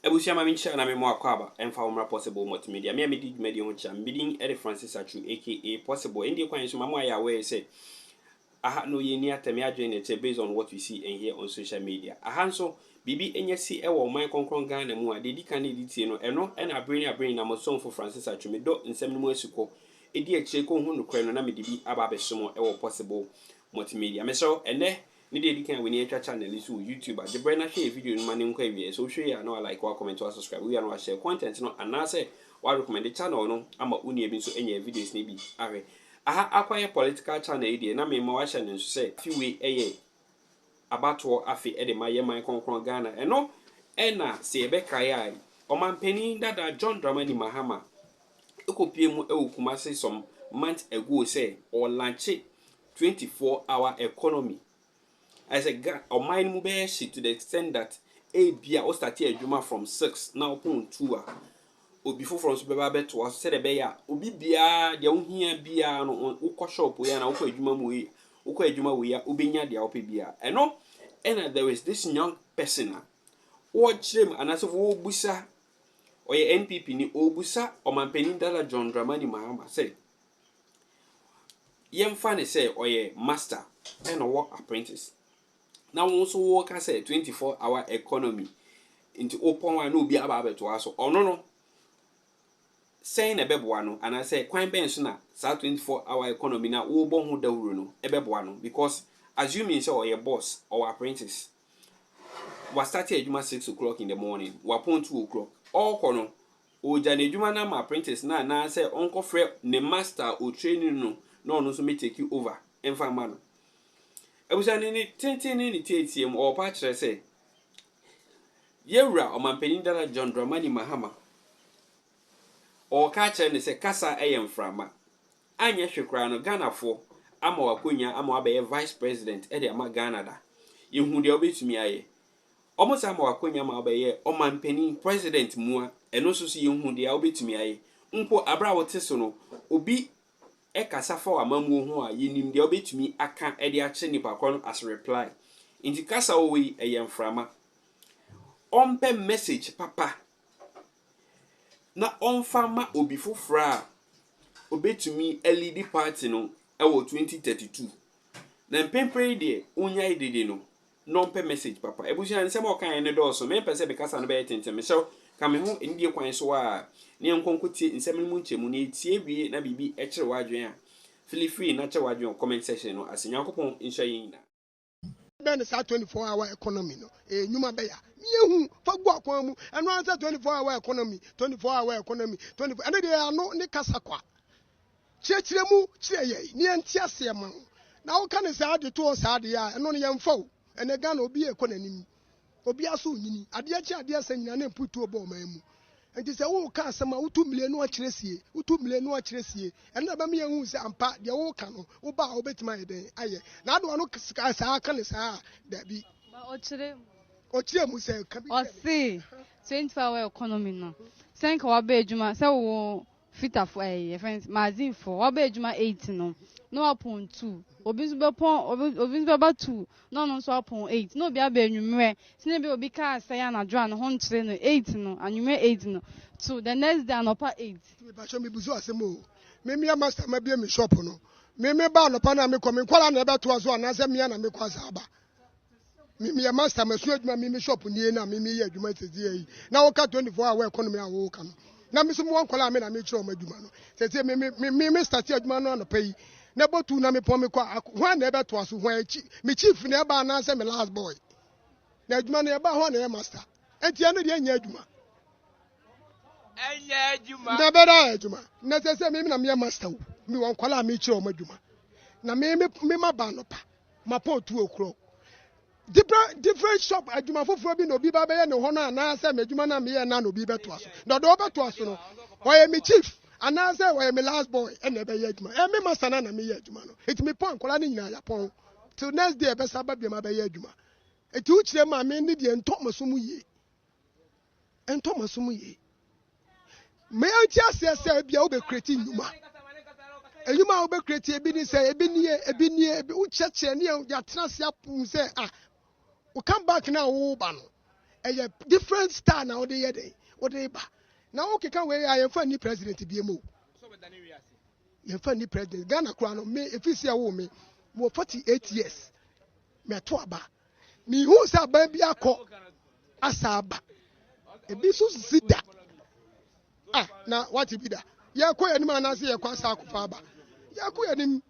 Ebusia ma mincha na me mo akwaba emfa umra possible multimedia me did media ho cha mbidin Eri Francis Achu aka possible indi kwan so mamo ya we say aha no ye ni atemi adwen it based on what we see and hear on social media aha nso bibi enye si e wo man konkron Ghana mu a dedi kan edi tie no eno na brain na mo sonfo Francis Achu me do nsem no mu asukọ edi akire ko hu no kran no na me dibi aba besomo e wo possible multimedia me so ene ni dey can we need channel is YouTube the brand na share video no mane nkwa wie so share ya no like or comment or subscribe we are no share content no and na say wa recommend the channel no ama uni ebi so enya videos na bi ahwe aha akwaye political channel e dey na me ma wa share no say fi we eye abato afi e de maye man konkron Ghana eno na se ebe kai omampani dada John Dramani Mahama ekopie mu ewukuma say some months ago say or launch 24-hour economy. As a guy, or mine move to the extent that a beer or start a juma from 6 now upon 2 or before from Super to us said a bear, Ubi beer, the own here beer on Uko shop, we are now juma we are Ubinia the Alpi beer. And no, and there is this young person. Watch them and as of Obusa or your NPP ni Obusa or my penindala John Dramani Mahama say. Yem funny say or ye master and a work apprentice. Now also work as a 24-hour economy into open one no be about to us or no saying a bebwano and I say quite benchna sa 24-hour economy now wo bon hu dawru no e bebwano because assuming say or your boss or apprentice was started at 6 o'clock in the morning wapon 2 o'clock all kono o jane juma na my apprentice na say uncle Fred ne master o training no so me take you over enfa man Ebusani ni tenteni ni TTM or patch say Yewra or Mampenindala John Dramani Mahama or catcher and say Kasa AM Frama Anya Shukrano Ghana for Amo Akunya Amo Abe Vice President Eddie Ama Ghana da you who the obey to me aye almost Amo Akunya Mabe or Mampeni President Mua and also see you who the obey to me aye Umpo Abra Tesono Obi Ekasa for a mamu who are yinim the obey to me aka Eddie Acheni Pakon as a reply. In the Kasa away a young frama. Ompe message, papa. Na on farmer obi for fra. Obey to me LED party no ewo 2032. Then pempre de unya ide no. Non-pe message, papa. Ebusi and some kind in the door so me pese because an be tente me so come home in the kwan so a ne nkonkotie nsem mu nchemu ne tie wie na bibi e kire wadwen a feel free na kire wadwen comment section no asenyakopon insha yin na ben sa 24-hour economy no nyuma be ya yehu fagbo akwan mu eno answer 24-hour economy 24-hour economy 24 ene de ano ne kasa kwa chire mu chire ye ne entiase ma na wo kan sa de to sa de ya eno ne yemfa o ene ga na obi ekonanim obi aso nyini ade achi ade asa nyina na mputu obo man mu enti se wo ka asema utu milenu achiresie ena ba me yehu se ampa de wo ka no wo ba obetima yeden aye na ado no sa aka ne sa da bi ba ochire mu se ka bi o si 24-hour economy no senka wa ba ejuma se wo fita for friends magazine for wa ba ejuma 8 no upon 2 obi so be ba 2 no so upon 8 no bi aba enwumre sine bi obi ka say na dra no hon kire no 8 no anwumre 8 no so the next day anopa 8 ba show me buzu asemo me master ma bi me shop no me ba anopa na me ko me kwala na ebe to aso na se me na me kwa sa aba me master ma su adwuma me shop nie na me ye adwuma tezi yi na wo ka 24-hour economy a wo ka no na me so mo kwala me na me kire o ma adwuma no se me start adwuma no anopa yi na botu na me pon me kwa ho na ebe to aso ho achi me chief na eba na se me last boy na adwuma na eba ho na master enti eno de anya adwuma na beda adwuma na se me na me master me won kwala me kire o ma adwuma na me ma ba no pa ma po 2 o'clock different shop adwuma foforo bi no bi ba be ye ne ho na na se me adwuma na me ye na no bi beto aso na do beto aso no oye me chief and I say why my last boy and never yet man. Me master na me yet man. It me pon kola ni nyina ya pon. Till next day be saba bi ma be yet juma. Et u chire ma me ni de entomaso mu ye. Entomaso mu ye. Me anti ase bia wo be create nyuma. Enyuma wo be create ebi ni say ebi u cheche ni ya trans ya pun say ah. We come back now wo ba no. a different star now the year day. What they ba. Now okay can we I am funny president BMO. You funny president Ghana Crown me if you see a woman more 48 years. Me atoaba. Me who say baby akọ asaba. E bi so sida. Ah, na what be that? Ya ko yanim anase ya kwasa akufa ba. Ya ko yanim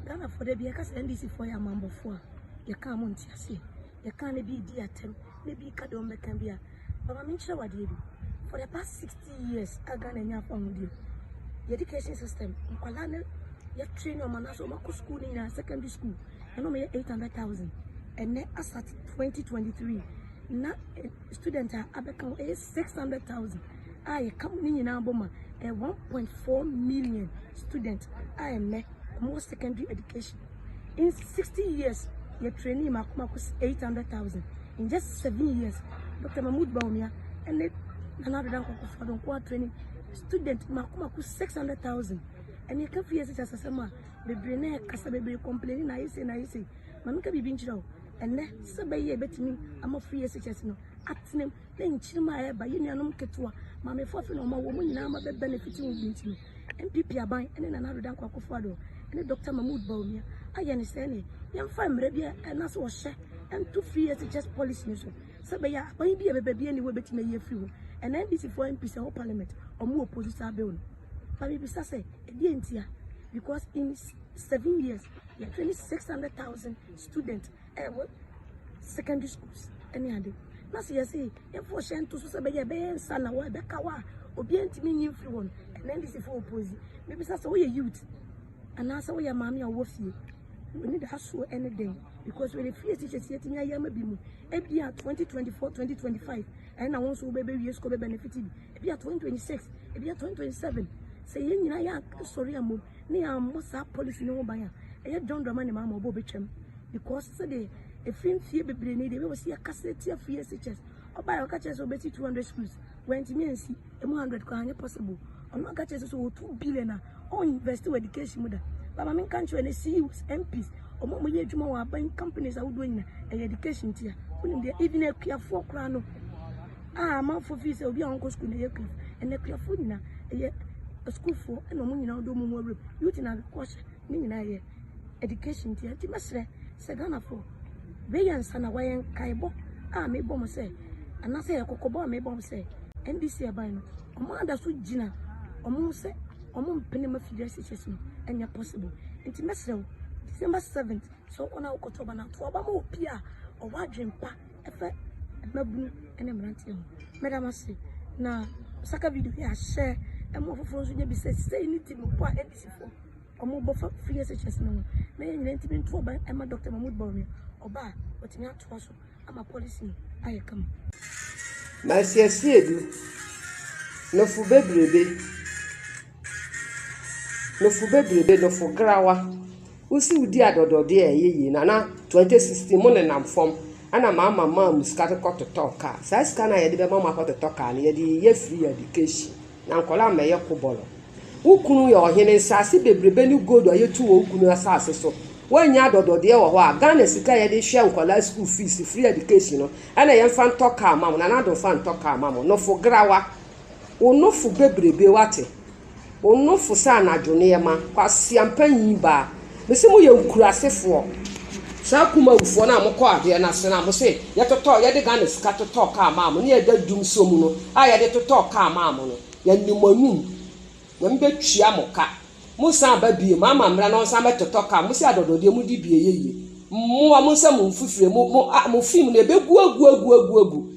Ghana for the be cause NDC for ya mambo for. You can't want to say. You can't be the attempt. Maybe ka don make bia. But me sure what you do. For the past 60 years, I Ghana nya from you. The education system, nkwala na ya train your man so mako school in secondary school. I know me 800,000. And then as at 2023, na student abeka 600,000. I come in na boma 1.4 million students. I am more secondary education. In 60 years, your training makumako 800,000. In just 7 years, Dr. Bawumia and another dan training student makumako 600,000. And you can feel it as a summer. The brain kasa be complaining. I say, Mamika be binchiro. And then Sabay bet me, I'm a free SHS no. At name, then Chima by Union Ketua, Mamma Foffin or my woman, I'm a benefiting with me. And people are buying, and then another dan Kwakufado, and Dr. Bawumia. I understand it. Young fine, Rebia, and that's what share, and 2 free SHS policy. Sabaya, when you be a baby anyway, bet me a free. And then this is for MPs or parliament or more opposition bill. But we say, because in 7 years, you have 2600,000 students secondary schools. Any other. Now, see, I say, if for Shan to Sabaya Bay, Sana, Bekawa, or Bianti meaning free one, and then this is for opposing. Maybe that's all your youth. And that's all your mammy or worthy. We need to hustle anything because when the free teachers yet in a year, maybe every year 2024, 2025, and I want to baby years could be benefited. If you are 2026, if you are 2027. Say you know sorry I'm near most policy no buyer. I don't demand mamma or bobichem because today a film fear baby need we will see a cassette here for SHS or buy a catches over 200 schools when to me and see 100 can possible or not catches over 2 billion or invest in education mother. But I mean country and CEOs, MPs or more year tomorrow buying companies are doing an education tier. Even a clear 4 crown. Ah, man for fees will be uncle school and a clear food in a school for and no money now do more youth in agriculture, meaning education tier. Timasre, Sagana for Bayan Sana Wayan Kaibo. Ah, may bomb say, and I say a cocoba may bomb say, and this year by no. Commander Sweet Gina, or moon say, or moon penima figures and you're possible. And Timasre, December 7th, so on our Cotobana to Obama Pia or Wadrin Pa, Efe, Mabu, and Emrantium. Madame, say, now, Saka video here, share. And more for you be say anything more NDC for or more buffer free SHS no. May you intimate to by Emma Dr. Bawumia or bar, but in that was I'm a policy. I come. My sincere no for baby, no for baby, no for grawa. We see with dear Dodo dear ye, Nana 2016 morning I'm from. And a mamma scattered cut to talk. Says can I had mamma got to talk and ye free education. Nankola me yakobolo ukunu ya ohene sase bebrebe ni godo ayetu ukunu asase so wanya dodo de wo ho a Ghana sika ye de hwe nkola school fees free education no ana ye mfa ntoka amam na na do fa ntoka amam no fo grawa ono fo bebrebe wate ono fo sa na dwone ma kwase ampanyi ba mesimu ye nkurasefo sa kuma ufo na mokọ ade na se na mo se ye toto ye de Ghana sika toto ka amam ne ye da dum so mu no a ye de toto ka amam no yanimonu na mbetwia moka musa ba bie mama mra na onsa betotoka musi adodode mu di bie yeye mu amusa mu mfufire mu film na ebegu agu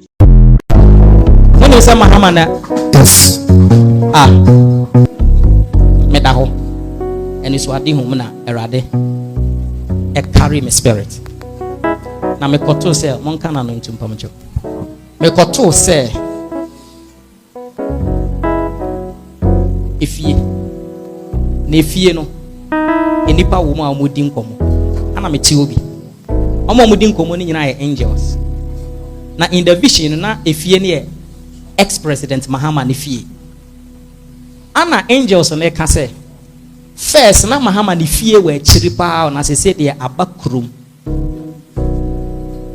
mune sa mahama na yes meda ho eni so ade hu na erade e carry me spirit na me koto se monka na no ntumpamcho me koto se efie na efie no enipa wo mu a omodi nkomo ana meti obi omo omodi nkomo ni nyina ye angels na in the vision na efie ne ex president Mahama ne fie ana angels na ka say first na Mahama ne fie we chiripa na se de abakrum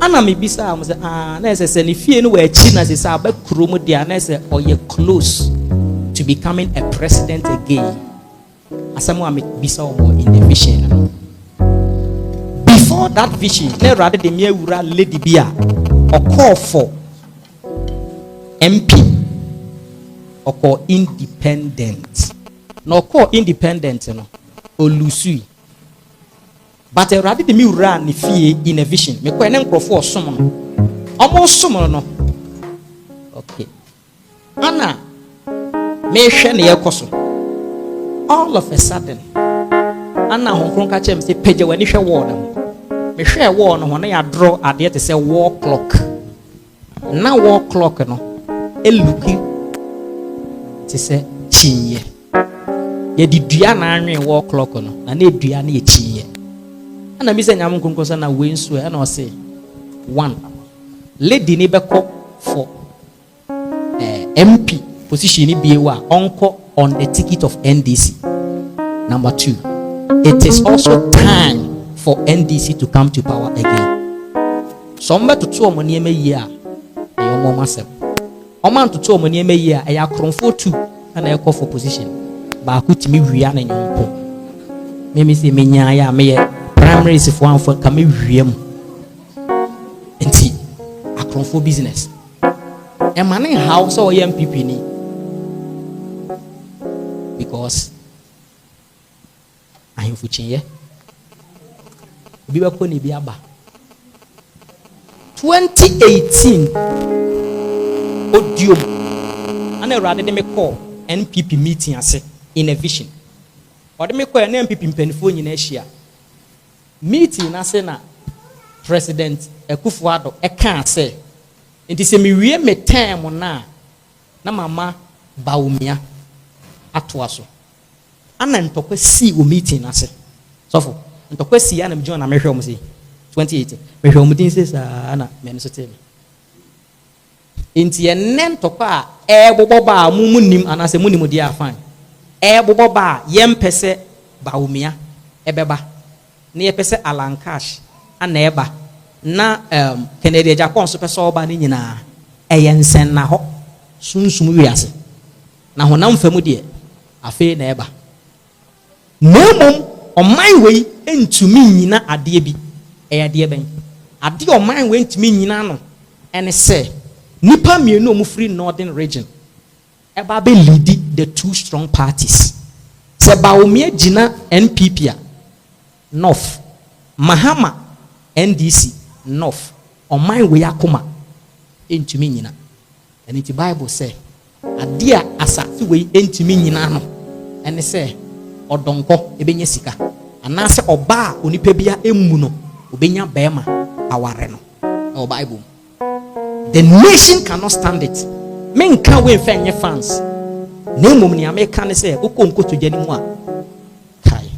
ana me bisa am say na say ne fie no wa chi na say aba krom dia na say oye close to becoming a president again. Asamu am bisa omo in the vision. Before that vision, ne rather the mere wura lady bia or call for MP or call independent. No call independent no or Lusui. But I rather the mere wura ni fie in a vision. Me kwa neng profo someone. Almost someone no. Okay. Anna me share ne yakoso. All of a sudden, Anna Hong Kong catch him say page when you share water. Me share war no when I draw at the to say war clock. Now war clock no e looking to say chinye. Ye di dua na anwe war clock no na na dua na ye chinye. Ana mi say nyam nkonkosa na we nso e na o say one lady ni be call for MP position ni be wa onko on the ticket of NDC. Number 2, it is also time for NDC to come to power again. Somebody to two money a year, a young woman myself. A man to two money a year, a yakron for 2, and I call for position. But I could me rean and young po. Maybe say me nya me primaries if one for come ream. And see, I cron for business. A man in house or young people ni. Because I am fuchin 2018 odium and I rather me call NPP meeting ase in a vision. Or me call an NPP mpenfo in Asia meeting ase na President Akufo-Addo e kan say nti se me wie me time na mama Bawumia atoaso ana ntokwa si o meeting ase sofo ntokwa si ana me join na me hwe o say 2018 me hwe o meeting say sa ana me no so tell me nti enen ntokwa a bobo ba munim ana se munim dia afan bobo ba yempese Bawumia ebeba na yepese alankash ana eba na Kennedy Japan so pese oba ni nyina eyensen na ho sunsum wiase na honam famu de afi na eba nomom oman wei entumi nyina ade bi ade ben ade oman wei entumi nyina no ene se nipa mienu omu free northern region eba be lead the two strong parties se Bawumia gina NPP north Mahama NDC north oman wei akoma entumi nyina and the Bible say adia asase wei entumi nyina no ene se odonko ebenya sika anase oba onipa bia emu no obenya bema aware no o Bible the nation cannot stand it men can we fenye fans na emom ni America ne se okonko to jani mu a kai